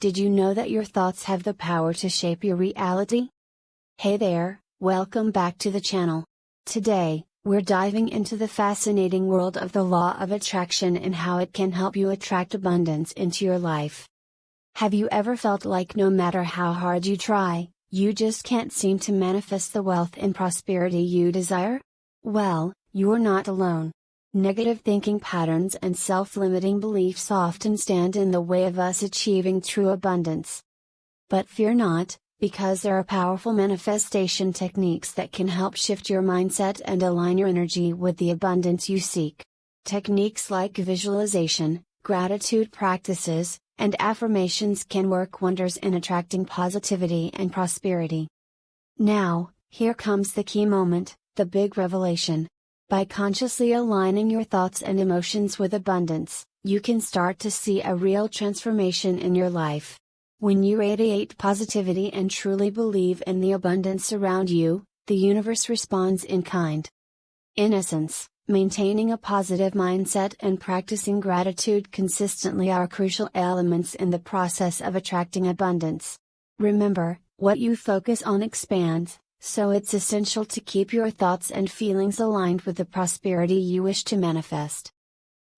Did you know that your thoughts have the power to shape your reality? Hey there, welcome back to the channel. Today, we're diving into the fascinating world of the law of attraction and how it can help you attract abundance into your life. Have you ever felt like no matter how hard you try, you just can't seem to manifest the wealth and prosperity you desire? Well, you're not alone. Negative thinking patterns and self-limiting beliefs often stand in the way of us achieving true abundance. But fear not, because there are powerful manifestation techniques that can help shift your mindset and align your energy with the abundance you seek. Techniques like visualization, gratitude practices, and affirmations can work wonders in attracting positivity and prosperity. Now, here comes the key moment, the big revelation. By consciously aligning your thoughts and emotions with abundance, you can start to see a real transformation in your life. When you radiate positivity and truly believe in the abundance around you, the universe responds in kind. In essence, maintaining a positive mindset and practicing gratitude consistently are crucial elements in the process of attracting abundance. Remember, what you focus on expands, so it's essential to keep your thoughts and feelings aligned with the prosperity you wish to manifest.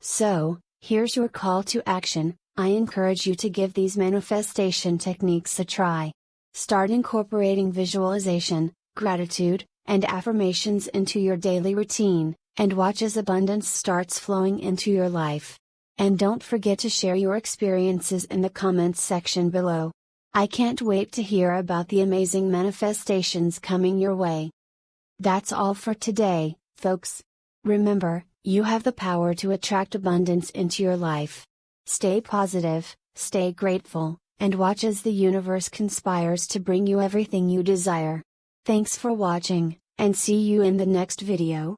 So, here's your call to action. I encourage you to give these manifestation techniques a try. Start incorporating visualization, gratitude, and affirmations into your daily routine, and watch as abundance starts flowing into your life. And don't forget to share your experiences in the comments section below. I can't wait to hear about the amazing manifestations coming your way. That's all for today, folks. Remember, you have the power to attract abundance into your life. Stay positive, stay grateful, and watch as the universe conspires to bring you everything you desire. Thanks for watching, and see you in the next video.